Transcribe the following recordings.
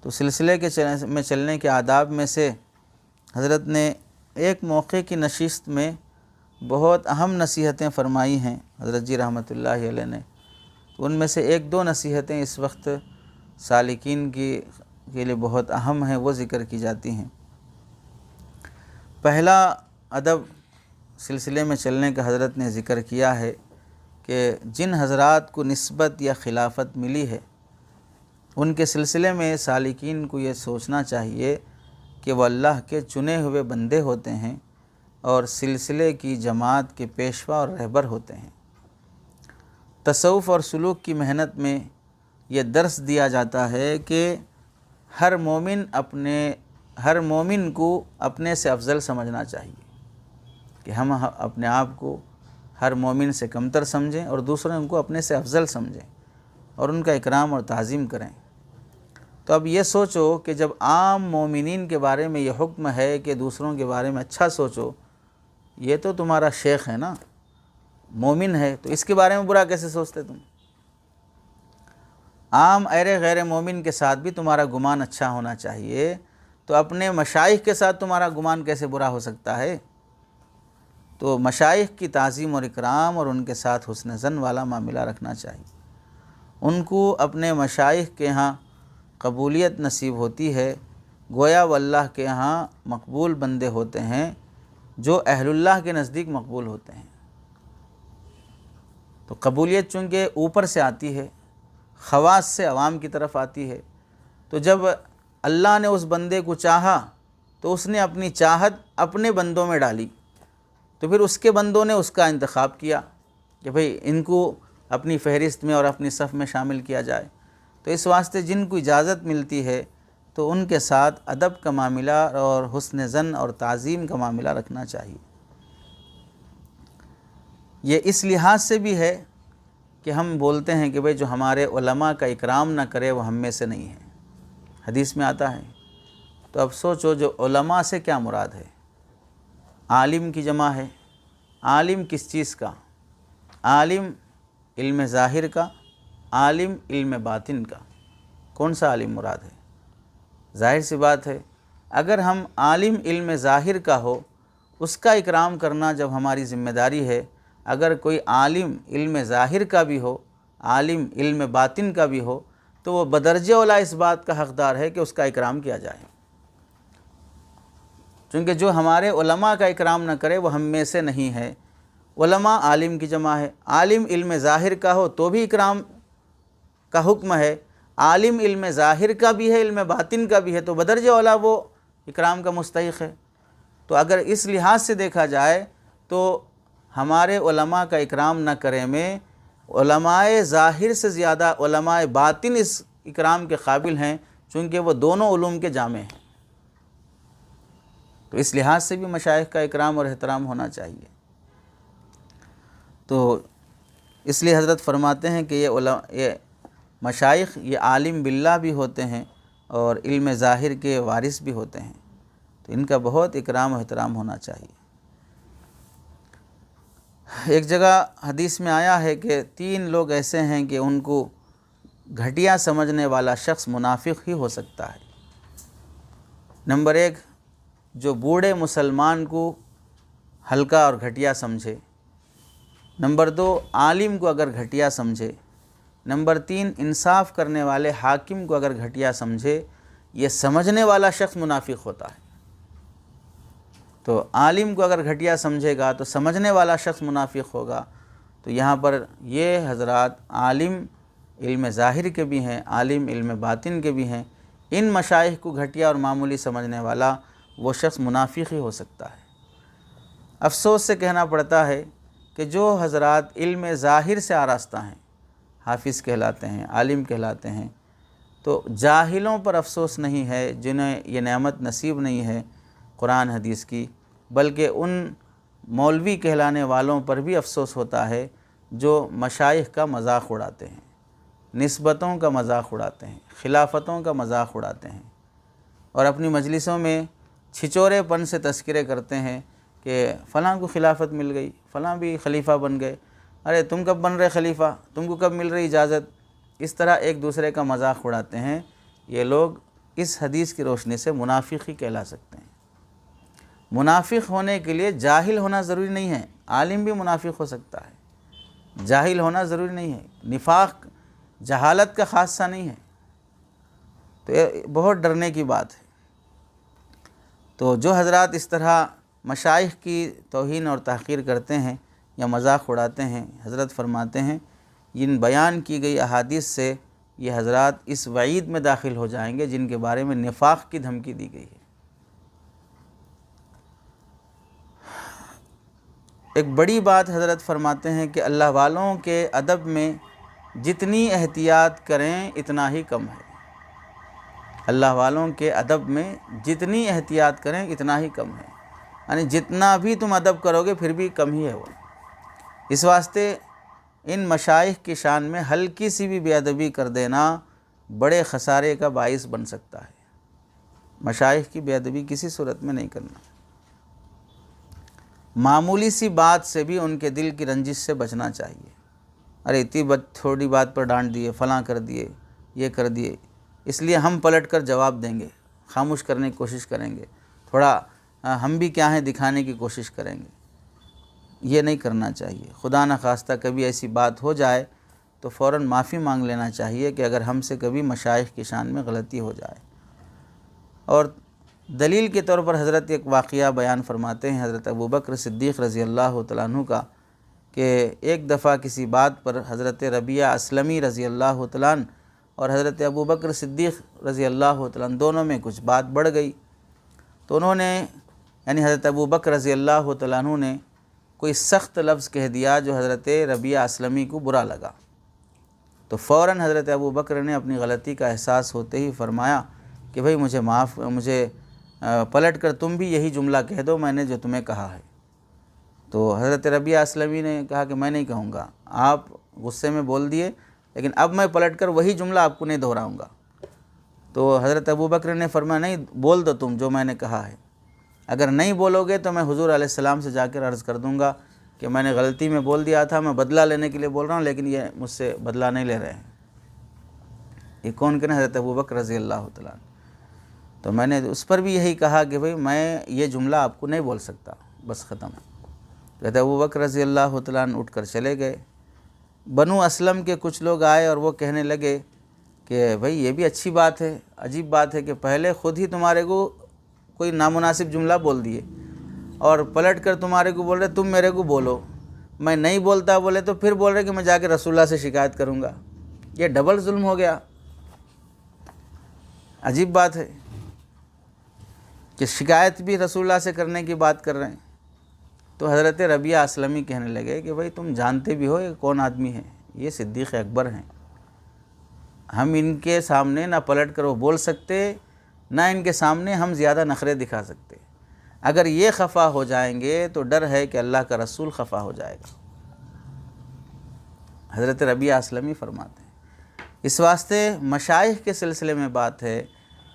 تو سلسلے میں چلنے کے آداب میں سے حضرت نے ایک موقع کی نشست میں بہت اہم نصیحتیں فرمائی ہیں حضرت جی رحمۃ اللہ علیہ نے. تو ان میں سے ایک دو نصیحتیں اس وقت سالکین کے لیے بہت اہم ہیں، وہ ذکر کی جاتی ہیں. پہلا ادب سلسلے میں چلنے کا حضرت نے ذکر کیا ہے کہ جن حضرات کو نسبت یا خلافت ملی ہے ان کے سلسلے میں سالکین کو یہ سوچنا چاہیے کہ وہ اللہ کے چنے ہوئے بندے ہوتے ہیں اور سلسلے کی جماعت کے پیشوا اور رہبر ہوتے ہیں. تصوف اور سلوک کی محنت میں یہ درس دیا جاتا ہے کہ ہر مومن کو اپنے سے افضل سمجھنا چاہیے، کہ ہم اپنے آپ کو ہر مومن سے کمتر سمجھیں اور دوسروں کو اپنے سے افضل سمجھیں اور ان کا اکرام اور تعظیم کریں. تو اب یہ سوچو کہ جب عام مومنین کے بارے میں یہ حکم ہے کہ دوسروں کے بارے میں اچھا سوچو، یہ تو تمہارا شیخ ہے نا، مومن ہے، تو اس کے بارے میں برا کیسے سوچتے تم؟ عام غیر مومن کے ساتھ بھی تمہارا گمان اچھا ہونا چاہیے، تو اپنے مشائخ کے ساتھ تمہارا گمان کیسے برا ہو سکتا ہے؟ تو مشائخ کی تعظیم اور اکرام اور ان کے ساتھ حسن ظن والا معاملہ رکھنا چاہیے. ان کو اپنے مشائخ کے ہاں قبولیت نصیب ہوتی ہے، گویا وہ اللہ کے ہاں مقبول بندے ہوتے ہیں جو اہل اللہ کے نزدیک مقبول ہوتے ہیں. تو قبولیت چونکہ اوپر سے آتی ہے، خواص سے عوام کی طرف آتی ہے، تو جب اللہ نے اس بندے کو چاہا تو اس نے اپنی چاہت اپنے بندوں میں ڈالی، تو پھر اس کے بندوں نے اس کا انتخاب کیا کہ بھئی ان کو اپنی فہرست میں اور اپنی صف میں شامل کیا جائے. تو اس واسطے جن کو اجازت ملتی ہے تو ان کے ساتھ ادب کا معاملہ اور حسن ظن اور تعظیم کا معاملہ رکھنا چاہیے. یہ اس لحاظ سے بھی ہے کہ ہم بولتے ہیں کہ بھئی جو ہمارے علماء کا اکرام نہ کرے وہ ہم میں سے نہیں ہے، حدیث میں آتا ہے. تو اب سوچو جو علماء سے کیا مراد ہے؟ عالم کی جمع ہے. عالم کس چیز کا؟ عالم علم ظاہر کا، عالم علم باطن کا. کون سا عالم مراد ہے؟ ظاہر سی بات ہے، اگر ہم عالم علم ظاہر کا ہو اس کا اکرام کرنا جب ہماری ذمہ داری ہے، اگر کوئی عالم علم ظاہر کا بھی ہو، عالم علم باطن کا بھی ہو، تو وہ بدرجہ اولیٰ اس بات کا حقدار ہے کہ اس کا اکرام کیا جائے. چونکہ جو ہمارے علماء کا اکرام نہ کرے وہ ہم میں سے نہیں ہے. علماء عالم کی جمع ہے. عالم علم ظاہر کا ہو تو بھی اکرام کا حکم ہے، عالم علم ظاہر کا بھی ہے، علم باطن کا بھی ہے، تو بدرجہ اولیٰ وہ اکرام کا مستحق ہے. تو اگر اس لحاظ سے دیکھا جائے تو ہمارے علماء کا اکرام نہ کرے میں علماء ظاہر سے زیادہ علماء باطن اس اکرام کے قابل ہیں، چونکہ وہ دونوں علوم کے جامع ہیں. تو اس لحاظ سے بھی مشائخ کا اکرام اور احترام ہونا چاہیے. تو اس لیے حضرت فرماتے ہیں کہ یہ مشائخ یہ عالم باللہ بھی ہوتے ہیں اور علم ظاہر کے وارث بھی ہوتے ہیں، تو ان کا بہت اکرام و احترام ہونا چاہیے. ایک جگہ حدیث میں آیا ہے کہ 3 لوگ ایسے ہیں کہ ان کو گھٹیا سمجھنے والا شخص منافق ہی ہو سکتا ہے. نمبر 1، جو بوڑھے مسلمان کو ہلکا اور گھٹیا سمجھے. نمبر 2، عالم کو اگر گھٹیا سمجھے. نمبر 3، انصاف کرنے والے حاکم کو اگر گھٹیا سمجھے. یہ سمجھنے والا شخص منافق ہوتا ہے. تو عالم کو اگر گھٹیا سمجھے گا تو سمجھنے والا شخص منافق ہوگا. تو یہاں پر یہ حضرات عالم علم ظاہر کے بھی ہیں، عالم علم باطن کے بھی ہیں. ان مشائخ کو گھٹیا اور معمولی سمجھنے والا وہ شخص منافق ہی ہو سکتا ہے. افسوس سے کہنا پڑتا ہے کہ جو حضرات علم ظاہر سے آراستہ ہیں، حافظ کہلاتے ہیں، عالم کہلاتے ہیں، تو جاہلوں پر افسوس نہیں ہے جنہیں یہ نعمت نصیب نہیں ہے قرآن حدیث کی، بلکہ ان مولوی کہلانے والوں پر بھی افسوس ہوتا ہے جو مشائخ کا مذاق اڑاتے ہیں، نسبتوں کا مذاق اڑاتے ہیں، خلافتوں کا مذاق اڑاتے ہیں، اور اپنی مجلسوں میں چھچورے پن سے تذکرے کرتے ہیں کہ فلاں کو خلافت مل گئی، فلاں بھی خلیفہ بن گئے. ارے تم کب بن رہے خلیفہ؟ تم کو کب مل رہی اجازت؟ اس طرح ایک دوسرے کا مذاق اڑاتے ہیں. یہ لوگ اس حدیث کی روشنی سے منافق ہی کہلا سکتے ہیں۔ منافق ہونے کے لیے جاہل ہونا ضروری نہیں ہے، عالم بھی منافق ہو سکتا ہے، جاہل ہونا ضروری نہیں ہے۔ نفاق جہالت کا خاصہ نہیں ہے، تو یہ بہت ڈرنے کی بات ہے۔ تو جو حضرات اس طرح مشائخ کی توہین اور تحقیر کرتے ہیں یا مذاق اڑاتے ہیں، حضرت فرماتے ہیں ان بیان کی گئی احادیث سے یہ حضرات اس وعید میں داخل ہو جائیں گے جن کے بارے میں نفاق کی دھمکی دی گئی ہے۔ ایک بڑی بات حضرت فرماتے ہیں کہ اللہ والوں کے ادب میں جتنی احتیاط کریں اتنا ہی کم ہے۔ اللہ والوں کے ادب میں جتنی احتیاط کریں اتنا ہی کم ہے، یعنی جتنا بھی تم ادب کرو گے پھر بھی کم ہی ہے وہ۔ اس واسطے ان مشائخ کی شان میں ہلکی سی بھی بے ادبی کر دینا بڑے خسارے کا باعث بن سکتا ہے۔ مشائخ کی بے ادبی کسی صورت میں نہیں کرنا۔ معمولی سی بات سے بھی ان کے دل کی رنجش سے بچنا چاہیے۔ ارے اتنی تھوڑی بات پر ڈانٹ دیے، فلاں کر دیے، یہ کر دیے، اس لیے ہم پلٹ کر جواب دیں گے، خاموش کرنے کی کوشش کریں گے، تھوڑا ہم بھی کیا ہیں دکھانے کی کوشش کریں گے۔ یہ نہیں کرنا چاہیے۔ خدا نخواستہ کبھی ایسی بات ہو جائے تو فوراً معافی مانگ لینا چاہیے کہ اگر ہم سے کبھی مشائخ کی شان میں غلطی ہو جائے۔ اور دلیل کے طور پر حضرت ایک واقعہ بیان فرماتے ہیں حضرت ابوبکر صدیق رضی اللہ تعالیٰ عنہ کا، کہ ایک دفعہ کسی بات پر حضرت ربیعہ اسلمی رضی اللہ تعالیٰ عنہ اور حضرت ابوبکر صدیق رضی اللہ تعالیٰ عنہ دونوں میں کچھ بات بڑھ گئی، تو انہوں نے یعنی حضرت ابوبکر رضی اللہ تعالیٰ عنہ نے کوئی سخت لفظ کہہ دیا جو حضرت ربیعہ اسلمی کو برا لگا۔ تو فوراً حضرت ابوبکر نے اپنی غلطی کا احساس ہوتے ہی فرمایا کہ بھئی مجھے پلٹ کر تم بھی یہی جملہ کہہ دو میں نے جو تمہیں کہا ہے۔ تو حضرت ربیعہ اسلمی نے کہا کہ میں نہیں کہوں گا، آپ غصے میں بول دیے لیکن اب میں پلٹ کر وہی جملہ آپ کو نہیں دہراؤں گا۔ تو حضرت ابوبکر نے فرمایا نہیں، بول دو تم جو میں نے کہا ہے، اگر نہیں بولو گے تو میں حضور علیہ السلام سے جا کر عرض کر دوں گا کہ میں نے غلطی میں بول دیا تھا، میں بدلہ لینے کے لیے بول رہا ہوں لیکن یہ مجھ سے بدلہ نہیں لے رہے ہیں۔ یہ کون کہنا؟ حضرت ابوبکر رضی اللہ تعالیٰ عنہ۔ تو میں نے اس پر بھی یہی کہا کہ بھئی میں یہ جملہ آپ کو نہیں بول سکتا، بس ختم۔ حضرت ابوبکر رضی اللہ تعالیٰ عنہ اٹھ کر چلے گئے۔ بنو اسلم کے کچھ لوگ آئے اور وہ کہنے لگے کہ بھئی یہ بھی اچھی بات ہے، عجیب بات ہے کہ پہلے خود ہی تمہارے کو کوئی نامناسب جملہ بول دیے اور پلٹ کر تمہارے کو بول رہے تم میرے کو بولو، میں نہیں بولتا بولے تو پھر بول رہے کہ میں جا کے رسول اللہ سے شکایت کروں گا۔ یہ ڈبل ظلم ہو گیا۔ عجیب بات ہے کہ شکایت بھی رسول اللہ سے کرنے کی بات کر رہے ہیں۔ تو حضرت ربیعہ اسلمی کہنے لگے کہ بھئی تم جانتے بھی ہو یہ کون آدمی ہے، یہ صدیق اکبر ہیں، ہم ان کے سامنے نہ پلٹ کر وہ بول سکتے نہ ان کے سامنے ہم زیادہ نخرے دکھا سکتے۔ اگر یہ خفا ہو جائیں گے تو ڈر ہے کہ اللہ کا رسول خفا ہو جائے گا۔ حضرت ربیعہ اسلمی فرماتے ہیں اس واسطے مشائخ کے سلسلے میں بات ہے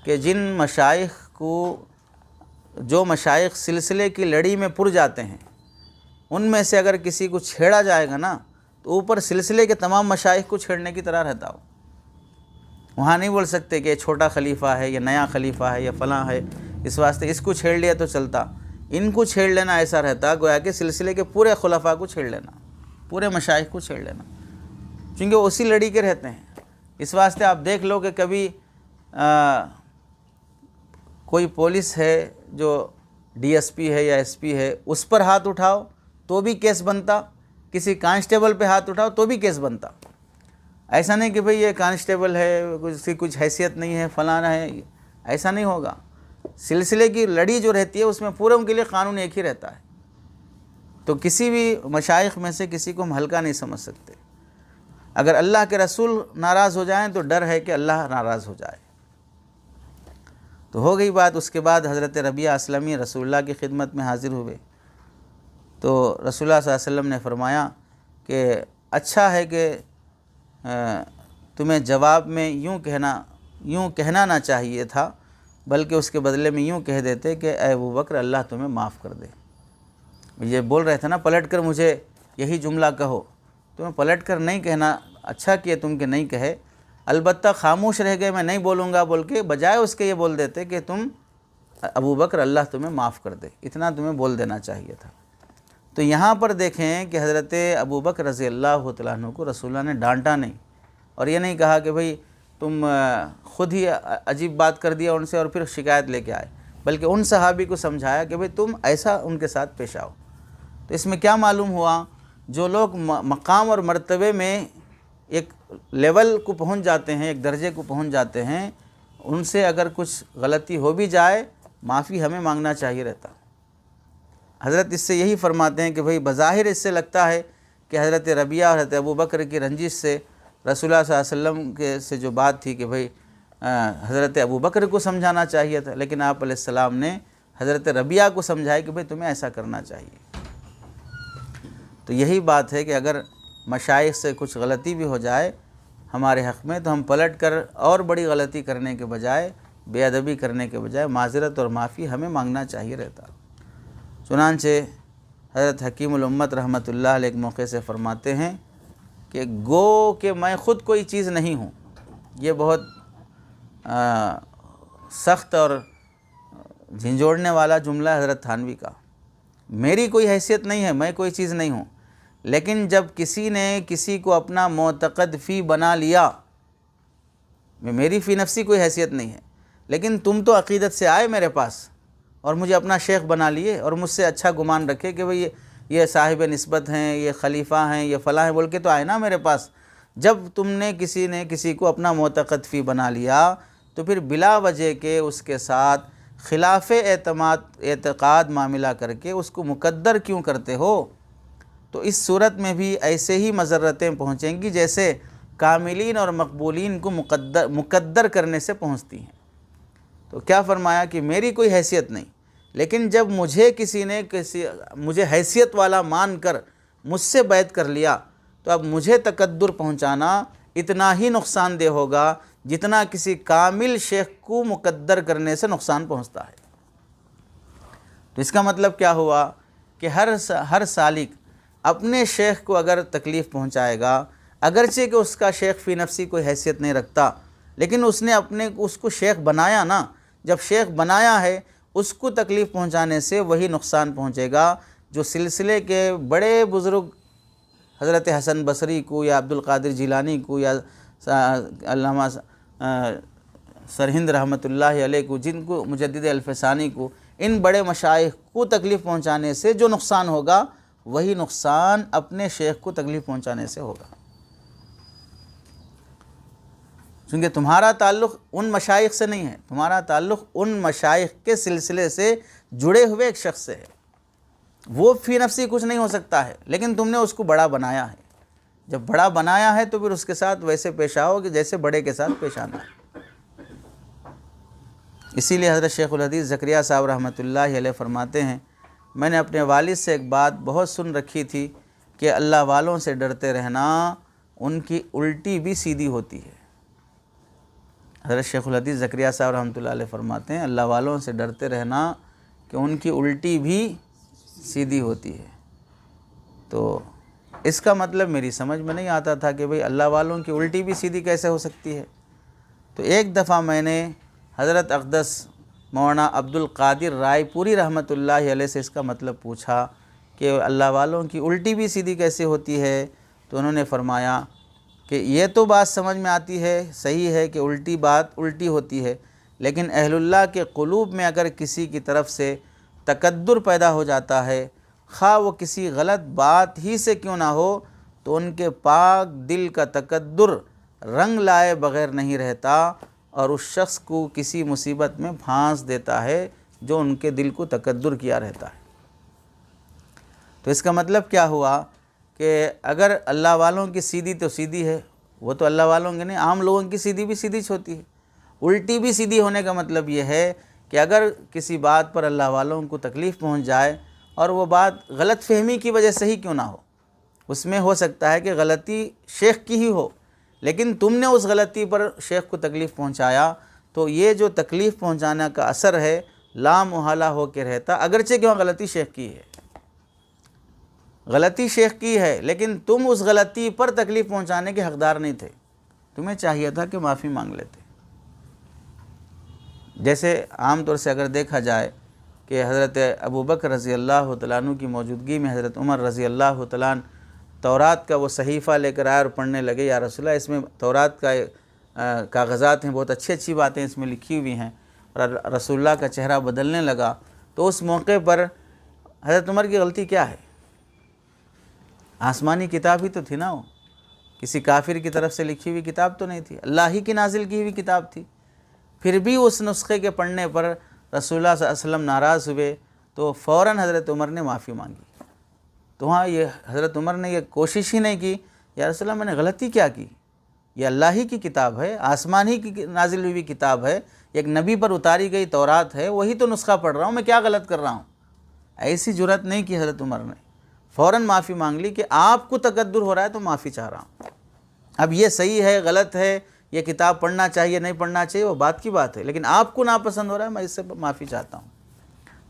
کہ جن مشائخ کو جو مشائخ سلسلے کی لڑی میں پڑ جاتے ہیں ان میں سے اگر کسی کو چھیڑا جائے گا نا تو اوپر سلسلے کے تمام مشائخ کو چھیڑنے کی طرح رہتا ہو۔ وہاں نہیں بول سکتے کہ یہ چھوٹا خلیفہ ہے، یہ نیا خلیفہ ہے، یہ فلاں ہے، اس واسطے اس کو چھیڑ لیا تو چلتا۔ ان کو چھیڑ لینا ایسا رہتا گویا کہ سلسلے کے پورے خلفاء کو چھیڑ لینا، پورے مشائخ کو چھیڑ لینا، چونکہ وہ اسی لڑی کے رہتے ہیں۔ اس واسطے آپ دیکھ لو کہ کبھی کوئی پولیس ہے جو ڈی ایس پی ہے یا ایس پی ہے اس پر ہاتھ اٹھاؤ تو بھی کیس بنتا، کسی کانسٹیبل پہ ہاتھ اٹھاؤ تو بھی کیس بنتا۔ ایسا نہیں کہ بھئی یہ کانسٹیبل ہے، اس کی کچھ حیثیت نہیں ہے، فلانا ہے، ایسا نہیں ہوگا۔ سلسلے کی لڑی جو رہتی ہے اس میں پوروں کے لیے قانون ایک ہی رہتا ہے۔ تو کسی بھی مشائخ میں سے کسی کو ہم ہلکا نہیں سمجھ سکتے۔ اگر اللہ کے رسول ناراض ہو جائیں تو ڈر ہے کہ اللہ ناراض ہو جائے۔ تو ہو گئی بات۔ اس کے بعد حضرت ربیعہ اسلمی رسول اللہ کی خدمت میں حاضر ہوئے تو رسول اللہ صلی اللہ علیہ وسلم نے فرمایا کہ اچھا ہے کہ تمہیں جواب میں یوں کہنا نہ چاہیے تھا، بلکہ اس کے بدلے میں یوں کہہ دیتے کہ اے ابوبکر اللہ تمہیں معاف کر دے۔ یہ بول رہے تھے نا پلٹ کر مجھے یہی جملہ کہو، تمہیں پلٹ کر نہیں کہنا، اچھا کیا تم کہ نہیں کہے، البتہ خاموش رہ گئے میں نہیں بولوں گا بول کے، بجائے اس کے یہ بول دیتے کہ تم ابو بکر اللہ تمہیں معاف کر دے، اتنا تمہیں بول دینا چاہیے تھا۔ تو یہاں پر دیکھیں کہ حضرت ابو بکر رضی اللہ تعالیٰ عنہ کو رسول اللہ نے ڈانٹا نہیں، اور یہ نہیں کہا کہ بھئی تم خود ہی عجیب بات کر دیا ان سے اور پھر شکایت لے کے آئے، بلکہ ان صحابی کو سمجھایا کہ بھئی تم ایسا ان کے ساتھ پیش آؤ۔ تو اس میں کیا معلوم ہوا، جو لوگ مقام اور مرتبے میں ایک لیول کو پہنچ جاتے ہیں، ایک درجے کو پہنچ جاتے ہیں، ان سے اگر کچھ غلطی ہو بھی جائے معافی ہمیں مانگنا چاہیے رہتا۔ حضرت اس سے یہی فرماتے ہیں کہ بھئی بظاہر اس سے لگتا ہے کہ حضرت ربیعہ اور حضرت ابو بکر کی رنجش سے رسول اللہ صلی اللہ علیہ وسلم کے سے جو بات تھی کہ بھئی حضرت ابو بکر کو سمجھانا چاہیے تھا، لیکن آپ علیہ السلام نے حضرت ربیعہ کو سمجھایا کہ بھئی تمہیں ایسا کرنا چاہیے۔ تو یہی بات ہے کہ اگر مشائخ سے کچھ غلطی بھی ہو جائے ہمارے حق میں تو ہم پلٹ کر اور بڑی غلطی کرنے کے بجائے، بے ادبی کرنے کے بجائے معذرت اور معافی ہمیں مانگنا چاہیے رہتا۔ چنانچہ حضرت حکیم الامت رحمۃ اللہ علیہ ایک موقع سے فرماتے ہیں کہ گو کہ میں خود کوئی چیز نہیں ہوں، یہ بہت سخت اور جھنجھوڑنے والا جملہ ہے حضرت تھانوی کا۔ میری کوئی حیثیت نہیں ہے، میں کوئی چیز نہیں ہوں، لیکن جب کسی نے کسی کو اپنا معتقد فی بنا لیا، میری فی نفسی کوئی حیثیت نہیں ہے، لیکن تم تو عقیدت سے آئے میرے پاس اور مجھے اپنا شیخ بنا لیے اور مجھ سے اچھا گمان رکھے کہ بھئی یہ صاحب نسبت ہیں، یہ خلیفہ ہیں، یہ فلاں ہیں بول کے تو آئے نا میرے پاس۔ جب تم نے کسی کو اپنا معتقد فی بنا لیا تو پھر بلا وجہ کے اس کے ساتھ خلاف اعتقاد معاملہ کر کے اس کو مقدر کیوں کرتے ہو؟ تو اس صورت میں بھی ایسے ہی مضرتیں پہنچیں گی جیسے کاملین اور مقبولین کو مقدر کرنے سے پہنچتی ہیں۔ تو کیا فرمایا کہ میری کوئی حیثیت نہیں، لیکن جب مجھے حیثیت والا مان کر مجھ سے بیعت کر لیا تو اب مجھے تقدر پہنچانا اتنا ہی نقصان دہ ہوگا جتنا کسی کامل شیخ کو مقدر کرنے سے نقصان پہنچتا ہے۔ تو اس کا مطلب کیا ہوا کہ ہر سالک اپنے شیخ کو اگر تکلیف پہنچائے گا، اگرچہ کہ اس کا شیخ فی نفسی کوئی حیثیت نہیں رکھتا، لیکن اس نے اس کو شیخ بنایا نا، جب شیخ بنایا ہے اس کو تکلیف پہنچانے سے وہی نقصان پہنچے گا جو سلسلے کے بڑے بزرگ حضرت حسن بصری کو یا عبد القادر جیلانی کو یا علامہ سرہند رحمۃ اللہ علیہ کو، جن کو مجدد الفسانی کو، ان بڑے مشائخ کو تکلیف پہنچانے سے جو نقصان ہوگا وہی نقصان اپنے شیخ کو تکلیف پہنچانے سے ہوگا، کیونکہ تمہارا تعلق ان مشائخ سے نہیں ہے، تمہارا تعلق ان مشائخ کے سلسلے سے جڑے ہوئے ایک شخص سے ہے۔ وہ فی نفسی کچھ نہیں ہو سکتا ہے، لیکن تم نے اس کو بڑا بنایا ہے۔ جب بڑا بنایا ہے تو پھر اس کے ساتھ ویسے پیش آؤ کہ جیسے بڑے کے ساتھ پیش آنا ہے۔ اسی لیے حضرت شیخ الحدیث زکریا صاحب رحمۃ اللہ علیہ فرماتے ہیں، میں نے اپنے والد سے ایک بات بہت سن رکھی تھی کہ اللہ والوں سے ڈرتے رہنا، ان کی الٹی بھی سیدھی ہوتی ہے۔ حضرت شیخ الحدیث زکریا صاحب رحمۃ اللہ علیہ فرماتے ہیں اللہ والوں سے ڈرتے رہنا کہ ان کی الٹی بھی سیدھی ہوتی ہے۔ تو اس کا مطلب میری سمجھ میں نہیں آتا تھا کہ بھئی اللہ والوں کی الٹی بھی سیدھی کیسے ہو سکتی ہے۔ تو ایک دفعہ میں نے حضرت اقدس مولانا عبد القادر رائے پوری رحمۃ اللہ علیہ سے اس کا مطلب پوچھا کہ اللہ والوں کی الٹی بھی سیدھی کیسے ہوتی ہے، تو انہوں نے فرمایا کہ یہ تو بات سمجھ میں آتی ہے، صحیح ہے کہ الٹی بات الٹی ہوتی ہے، لیکن اہل اللہ کے قلوب میں اگر کسی کی طرف سے تکدر پیدا ہو جاتا ہے، خواہ وہ کسی غلط بات ہی سے کیوں نہ ہو، تو ان کے پاک دل کا تکدر رنگ لائے بغیر نہیں رہتا اور اس شخص کو کسی مصیبت میں پھانس دیتا ہے جو ان کے دل کو تکدر کیا رہتا ہے۔ تو اس کا مطلب کیا ہوا کہ اگر اللہ والوں کی سیدھی تو سیدھی ہے، وہ تو اللہ والوں کے نہیں، عام لوگوں کی سیدھی بھی سیدھی ہوتی ہے۔ الٹی بھی سیدھی ہونے کا مطلب یہ ہے کہ اگر کسی بات پر اللہ والوں کو تکلیف پہنچ جائے اور وہ بات غلط فہمی کی وجہ سے ہی کیوں نہ ہو، اس میں ہو سکتا ہے کہ غلطی شیخ کی ہی ہو، لیکن تم نے اس غلطی پر شیخ کو تکلیف پہنچایا، تو یہ جو تکلیف پہنچانے کا اثر ہے لامحالہ ہو کے رہتا، اگرچہ کہ وہ غلطی شیخ کی ہے، غلطی شیخ کی ہے، لیکن تم اس غلطی پر تکلیف پہنچانے کے حقدار نہیں تھے، تمہیں چاہیے تھا کہ معافی مانگ لیتے۔ جیسے عام طور سے اگر دیکھا جائے کہ حضرت ابوبکر رضی اللہ تعالیٰ عنہ کی موجودگی میں حضرت عمر رضی اللہ تعالیٰ عنہ تورات کا وہ صحیفہ لے کر آئے اور پڑھنے لگے، یا رسول اللہ اس میں تورات کا کاغذات ہیں، بہت اچھی اچھی باتیں اس میں لکھی ہوئی ہیں، اور رسول اللہ کا چہرہ بدلنے لگا، تو اس موقع پر حضرت عمر کی غلطی کیا ہے؟ آسمانی کتاب ہی تو تھی نا، وہ کسی کافر کی طرف سے لکھی ہوئی کتاب تو نہیں تھی، اللہ ہی کی نازل کی ہوئی کتاب تھی۔ پھر بھی اس نسخے کے پڑھنے پر رسول اللہ صلی اللہ علیہ وسلم ناراض ہوئے تو فوراً حضرت عمر نے معافی مانگی۔ تو ہاں، یہ حضرت عمر نے یہ کوشش ہی نہیں کی یا رسول اللہ میں نے غلطی کیا کی، یہ اللہ ہی کی کتاب ہے، آسمان ہی کی نازل ہوئی کتاب ہے، ایک نبی پر اتاری گئی تورات ہے، وہی تو نسخہ پڑھ رہا ہوں، میں کیا غلط کر رہا ہوں؟ ایسی جرأت نہیں کی حضرت عمر نے، فوراً معافی مانگ لی کہ آپ کو تکدر ہو رہا ہے تو معافی چاہ رہا ہوں۔ اب یہ صحیح ہے غلط ہے، یہ کتاب پڑھنا چاہیے نہیں پڑھنا چاہیے وہ بات کی بات ہے، لیکن آپ کو ناپسند ہو رہا ہے، میں اس سے معافی چاہتا ہوں۔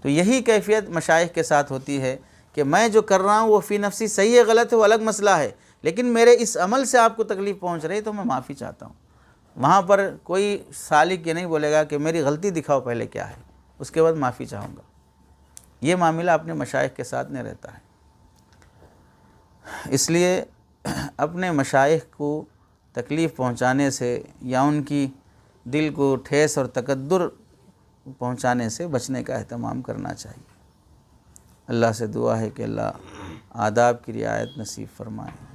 تو یہی کیفیت مشائخ کے ساتھ ہوتی ہے کہ میں جو کر رہا ہوں وہ فی نفسی صحیح ہے غلط ہے وہ الگ مسئلہ ہے، لیکن میرے اس عمل سے آپ کو تکلیف پہنچ رہی ہے تو میں معافی چاہتا ہوں۔ وہاں پر کوئی سالک یہ نہیں بولے گا کہ میری غلطی دکھاؤ پہلے کیا ہے، اس کے بعد معافی چاہوں گا۔ یہ معاملہ اپنے مشائخ کے ساتھ نہیں رہتا ہے۔ اس لیے اپنے مشائخ کو تکلیف پہنچانے سے یا ان کی دل کو ٹھیس اور تکدر پہنچانے سے بچنے کا اہتمام کرنا چاہیے۔ اللہ سے دعا ہے کہ اللہ آداب کی رعایت نصیب فرمائے۔